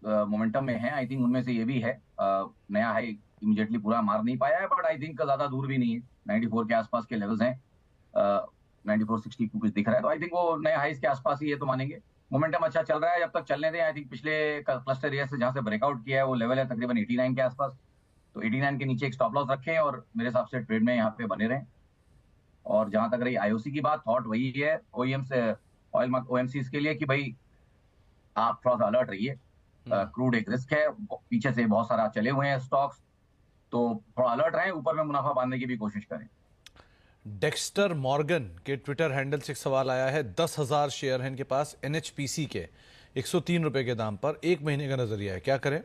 Momentum में है। I think उनमें से ये भी है। नया हाई इमीडिएटली पूरा मार नहीं पाया है, बट आई थिंक ज्यादा दूर भी नहीं है। 94 के आसपास के लेवल्स हैं। 9460 को कुछ दिख रहा है, तो आई थिंक वो नए हाईस के आसपास ही है, तो मानेंगे। मोमेंटम अच्छा चल रहा है, जब तक चलने दें। आई थिंक पिछले क्लस्टर एरिया से जहां से ब्रेकआउट किया है वो लेवल है तकरीबन 89 के आसपास। तो 89 के नीचे एक स्टॉप लॉस रखें और मेरे हिसाब से ट्रेड में यहाँ पे बने रहें। और जहां तक रही आईओसी की बात, थॉट वही है ओईएम से, ऑयल ओएमसी के लिए कि भाई आप थोड़ा सा अलर्ट रहिए। क्रूड एक रिस्क है, पीछे से बहुत सारा चले हुए हैं स्टॉक्स, तो थोड़ा अलर्ट रहें, ऊपर में मुनाफा बांधने की भी कोशिश करें। डेक्स्टर मॉर्गन के ट्विटर हैंडल से एक सवाल आया है। 10,000 शेयर हैं इनके पास एनएचपीसी के, 103 रुपए के दाम पर। एक महीने का नजरिया है, क्या करें?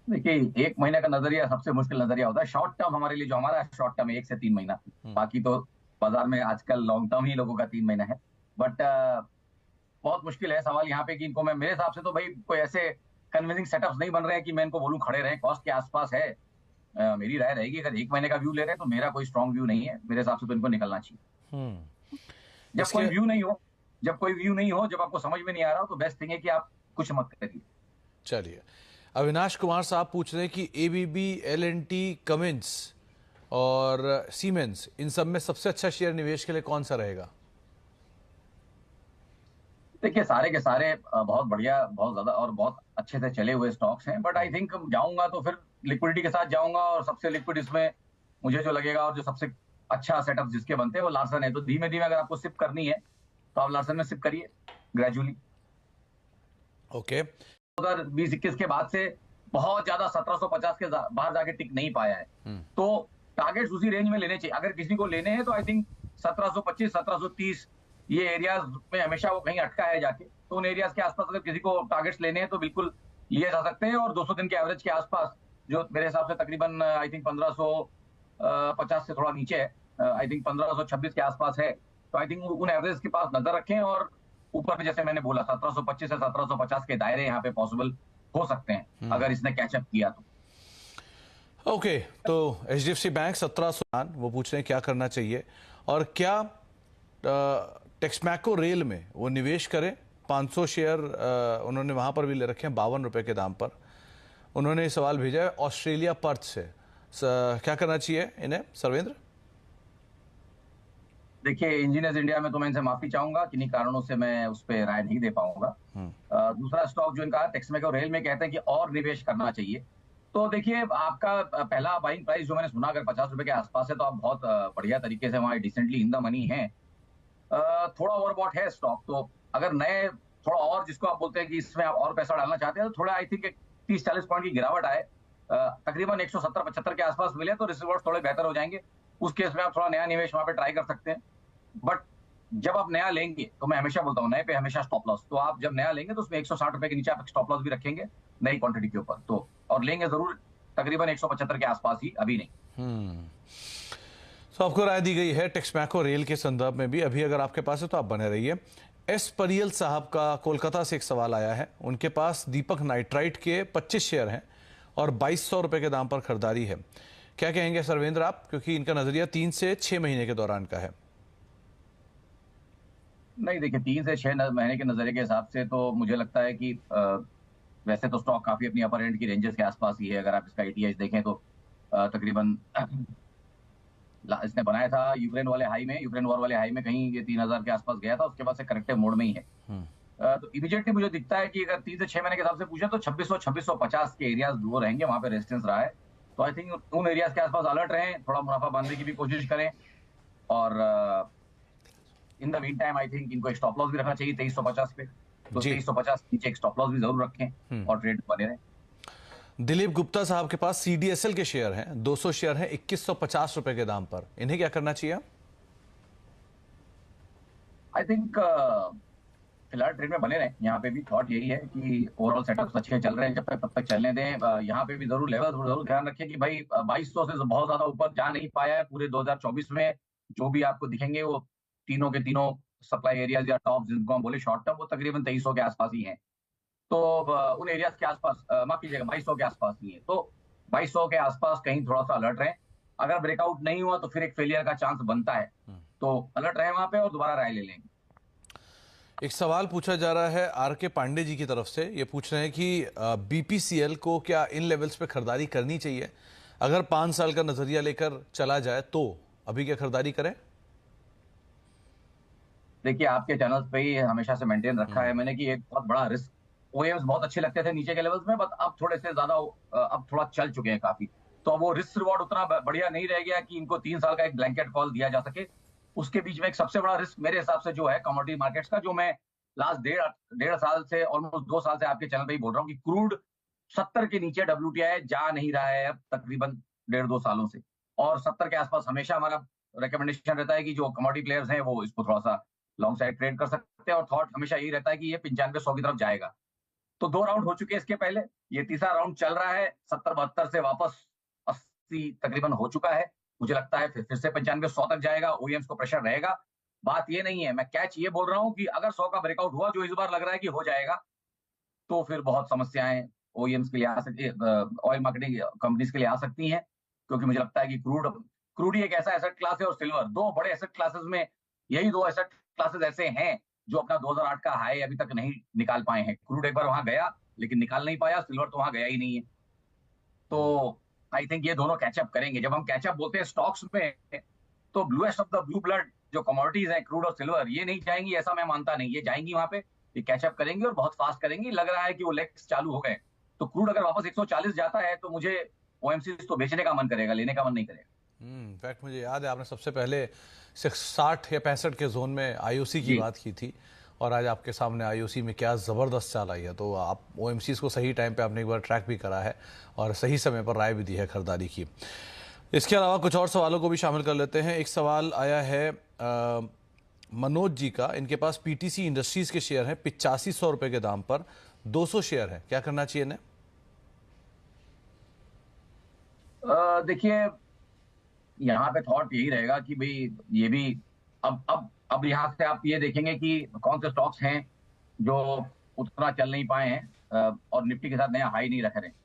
देखिए, एक महीने का नजरिया सबसे मुश्किल नजरिया होता है। शॉर्ट टर्म हमारे लिए जो हमारा शॉर्ट टर्म है 1 से 3 महीना। बाकी तो बाजार में आजकल लॉन्ग टर्म ही लोगों का 3 महीना है। बट बहुत मुश्किल है सवाल यहाँ पे कि इनको मैं, मेरे हिसाब से तो भाई कोई ऐसे कन्विंसिंग सेटअप्स नहीं बन रहे हैं कि मैं इनको बोलूं खड़े रहें। कॉस्ट के आसपास है। मेरी राय रहेगी, अगर एक महीने का व्यू ले रहे हैं तो मेरा कोई स्ट्रॉन्ग व्यू नहीं है। मेरे हिसाब से तो इनको निकलना चाहिए। जब कोई इसके व्यू नहीं हो, जब कोई व्यू नहीं हो, जब आपको समझ में नहीं आ रहा हो, तो बेस्ट थिंग है कि आप कुछ मत करिए। चलिए, अविनाश कुमार साहब पूछ रहे हैं कि एबीबी, एल&टी, कमिंस और सीमेंस, इन सब में सबसे अच्छा शेयर निवेश के लिए कौन सा रहेगा? देखिए, सारे के सारे बहुत बढ़िया, बहुत ज्यादा और बहुत अच्छे से चले हुए स्टॉक्स हैं। बट आई थिंक जाऊंगा तो फिर लिक्विडिटी के साथ जाऊंगा, और सबसे लिक्विड इसमें मुझे जो लगेगा और जो सबसे अच्छा सेटअप जिसके बनते हैं वो लार्सन है। तो धीमे धीमे अगर आपको सिप करनी है तो आप लार्सन में सिप करिए ग्रेजुअली। ओके। 2020-21 के बाद से बहुत ज्यादा 1750 के बाहर जाके टिक नहीं पाया है। तो टारगेट्स उसी रेंज में लेने चाहिए। अगर किसी को लेने हैं तो आई थिंक 1725, 1730 ये एरियाज में हमेशा वो कहीं अटका है जाके। तो उन एरियाज के आसपास अगर किसी को टारगेट्स लेने हैं तो बिल्कुल लिए जा सकते हैं। और 200 दिन के एवरेज के आसपास, जो मेरे हिसाब से तकरीबन आई थिंक 1550 से थोड़ा नीचे है, आई थिंक 1526 के आसपास है। तो आई थिंक उन एवरेज के पास नजर रखें। और ऊपर में जैसे मैंने बोला 1725 से 1750 के दायरे यहाँ पे पॉसिबल हो सकते हैं अगर इसने कैचअप किया तो। ओके, तो एचडीएफसी बैंक 1700, वो पूछ रहे हैं क्या करना चाहिए और क्या टेक्समैको रेल में वो निवेश करें। 500 शेयर उन्होंने वहां पर भी ले रखे हैं 52 रुपए के दाम पर। उन्होंने ये सवाल भेजा है ऑस्ट्रेलिया पर्थ से। क्या करना चाहिए इन्हें, सर्वेंद्र? देखिए, इंजीनियर्स इंडिया में तो मैं इनसे माफी चाहूंगा, किन्हीं कारणों से मैं उस पर राय नहीं दे पाऊंगा। दूसरा स्टॉक जो इनका टेक्समैको रेल में कहते हैं कि और निवेश करना चाहिए। तो देखिए, आपका पहला बाइंग प्राइस जो मैंने सुना अगर 50 रुपए के आसपास है, तो आप बहुत बढ़िया तरीके से वहां डिसेंटली इन द मनी है। थोड़ा ओवरबॉट है स्टॉक। तो अगर नए थोड़ा और, जिसको आप बोलते हैं कि इसमें आप और पैसा डालना चाहते हैं, तो थोड़ा आई थिंक 30-40 पॉइंट की गिरावट आए, तकरीबन 170-75 के आसपास मिले तो रिजल्ट थोड़े बेहतर हो जाएंगे। उस केस में आप थोड़ा नया निवेश वहां पे ट्राई कर सकते हैं। बट जब आप नया लेंगे, तो मैं हमेशा बोलता हूँ नए पे हमेशा स्टॉप लॉस। तो आप जब नया लेंगे तो उसमें 160 रुपए के नीचे आप स्टॉप लॉस भी रखेंगे नई क्वांटिटी के ऊपर, तो और लेंगे जरूर तकरीबन 175 के आसपास ही, अभी नहीं। तो आपको राय दी गई है टेक्समैको रेल के संदर्भ में भी। अभी अगर आपके पास है तो आप बने रहिए। एस परियल साहब का कोलकाता से एक सवाल आया है। उनके पास दीपक नाइट्राइट के 25 शेयर हैं और 2200 रुपए के दाम पर खरीदारी है। क्या कहेंगे सर्वेंद्र आप, क्योंकि इनका नजरिया 3 से 6 महीने के दौरान का है? नहीं, देखिए, 3 से 6 महीने के नजरिए के हिसाब से तो मुझे लगता है कि वैसे तो स्टॉक काफी अपनी अपर एंड की रेंजेस के आसपास ही है। अगर आप इसका एटीएच देखें तो तकरीबन इसने बनाया था यूक्रेन वाले हाई में, यूक्रेन वॉर वाले हाई में कहीं ये 3000 के आसपास गया था। उसके बाद से करेक्टिव मोड में ही है। तो इमीडिएटली मुझे दिखता है कि अगर 3 से 6 महीने के हिसाब से पूछे तो 2600-2650 के एरियाज वो रहेंगे, वहां पे रेजिस्टेंस रहा है। तो आई थिंक उन एरियाज के आसपास अलर्ट रहें, थोड़ा मुनाफा बांधने की भी कोशिश करें। और in the mean time I think इनको एक स्टॉप लॉस भी रखना चाहिए 2350 पे। तो जी। 2350 नीचे एक स्टॉप लॉस भी जरूर रखें और ट्रेड बने रहें। दिलीप गुप्ता साहब के पास सीडीएसएल के शेयर हैं, 200 शेयर हैं 2150 रुपए के दाम पर। इन्हें क्या करना चाहिए? आई थिंक फिलहाल ट्रेड में बने रहे। यहाँ पे भी थॉट यही है कि ओवरऑल सेटअप अच्छे चल रहे हैं, जब तक तब तक चलने दें। यहाँ पे भी जरूर लेवल जरूर ध्यान रखें कि भाई 2200 से बहुत ज्यादा ऊपर जा नहीं पाया है पूरे 2024 में। जो भी आपको दिखेंगे वो तीनों के तीनों सप्लाई एरियाज या टॉप जिनको हम बोले शॉर्ट टर्म, वो तकरीबन 2300 के आसपास ही हैं। तो उन एरियाज के आसपास, माफ कीजिएगा, 2200 के आसपास ही है। तो 2200 के आसपास कहीं थोड़ा सा अलर्ट रहे। अगर ब्रेकआउट नहीं हुआ तो फिर एक फेलियर का चांस बनता है। तो अलर्ट रहे वहां पे और दोबारा राय ले लेंगे। एक सवाल पूछा जा रहा है आर के पांडे जी की तरफ से। ये पूछ रहे हैं कि बीपीसीएल को क्या इन लेवल्स पे खरीदारी करनी चाहिए? अगर 5 साल का नजरिया लेकर चला जाए तो अभी क्या खरीदारी करें? देखिए, आपके चैनल्स पे ही हमेशा से मेंटेन रखा है मैंने कि एक बहुत बड़ा रिस्क, ओएम्स बहुत अच्छे लगते थे नीचे के लेवल्स में, बट अब थोड़े से ज्यादा अब थोड़ा चल चुके हैं काफी। तो अब वो रिस्क रिवॉर्ड उतना बढ़िया नहीं रह गया कि इनको 3 साल का एक ब्लैंकेट कॉल दिया जा सके। उसके बीच में एक सबसे बड़ा रिस्क मेरे हिसाब से जो है कमोडिटी मार्केट्स का, जो मैं लास्ट डेढ़ डेढ़ साल से, ऑलमोस्ट 2 साल से आपके चैनल पे ही बोल रहा हूँ कि क्रूड 70 के नीचे डब्ल्यूटीआई जा नहीं रहा है अब तकरीबन 1.5-2 सालों से। और 70 के आसपास हमेशा हमारा रिकमेंडेशन रहता है कि जो कमोडिटी प्लेयर्स हैं वो इसको थोड़ा सा लॉन्ग साइड ट्रेड कर सकते हैं, और थॉट हमेशा यही रहता है कि ये 95-100 की तरफ जाएगा। तो 2 राउंड हो चुके हैं इसके पहले, ये तीसरा राउंड चल रहा है, 70-72 से वापस 80 तकरीबन हो चुका है। मुझे लगता है फिर से 95-100 तक जाएगा, ओईएम्स को प्रेशर रहेगा। बात ये नहीं है, मैं कैच ये बोल रहा हूँ कि अगर 100 का ब्रेकआउट हुआ, जो इस बार लग रहा है कि हो जाएगा, तो फिर बहुत समस्याएं ओईएम्स के लिए आ सकती, ऑयल मार्केटिंग कंपनीज के लिए आ सकती हैं। क्योंकि मुझे लगता है कि क्रूड ही एक ऐसा एसेट क्लास है, और सिल्वर, दो बड़े एसेट क्लासेस में यही दो एसेट क्लासेस ऐसे हैं जो अपना 2008 का हाई अभी तक नहीं निकाल पाए हैं। क्रूड एक बार वहां गया लेकिन निकाल नहीं पाया, सिल्वर तो वहां गया ही नहीं है। तो आई थिंक ये दोनों कैचअप करेंगे। जब हम कैचअप बोलते हैं स्टॉक्स में, तो bluest of the blue blood जो कमोडिटीज हैं, क्रूड और सिल्वर, ये नहीं जाएंगी ऐसा मैं मानता नहीं। ये जाएंगी वहां पे, ये कैचअप करेंगी और बहुत फास्ट करेंगी। लग रहा है कि वो लेग्स चालू हो गए। तो क्रूड अगर वापस 140 जाता है तो मुझे ओएमसी तो बेचने का मन करेगा, लेने का मन नहीं करेगा। इनफैक्ट मुझे याद है आपने सबसे पहले 60 या 65 के जोन में आईओसी की जी। बात की थी, और आज आपके सामने आईओसी में क्या ज़बरदस्त चाल आई है। तो आप ओएमसीज को सही टाइम पे आपने एक बार ट्रैक भी करा है और सही समय पर राय भी दी है खरीदारी की। इसके अलावा कुछ और सवालों को भी शामिल कर लेते हैं। एक सवाल आया है मनोज जी का। इनके पास पीटीसी इंडस्ट्रीज के शेयर हैं 8500 रुपए के दाम पर, 200 शेयर है, क्या करना चाहिए इन्हें? देखिए, यहाँ पे थॉट यही रहेगा कि भाई ये भी, अब यहाँ से आप ये देखेंगे कि कौन से स्टॉक्स हैं जो उतना चल नहीं पाए हैं, और निफ्टी के साथ नया हाई नहीं रख रहे हैं।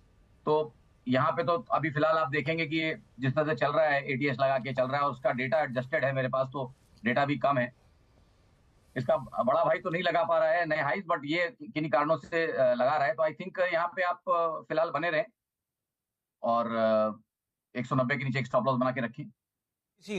तो यहाँ पे तो अभी फिलहाल आप देखेंगे कि जिस तरह से चल रहा है, एटीएस लगा के चल रहा है, उसका डेटा एडजस्टेड है मेरे पास, तो डेटा भी कम है। इसका बड़ा भाई तो नहीं लगा पा रहा है नए हाइस, बट ये किन्हीं कारणों से लगा रहा है। तो आई थिंक यहाँ पे आप फिलहाल बने रहें, और 190 के नीचे एक स्टॉप लॉस बना के रखें। जी।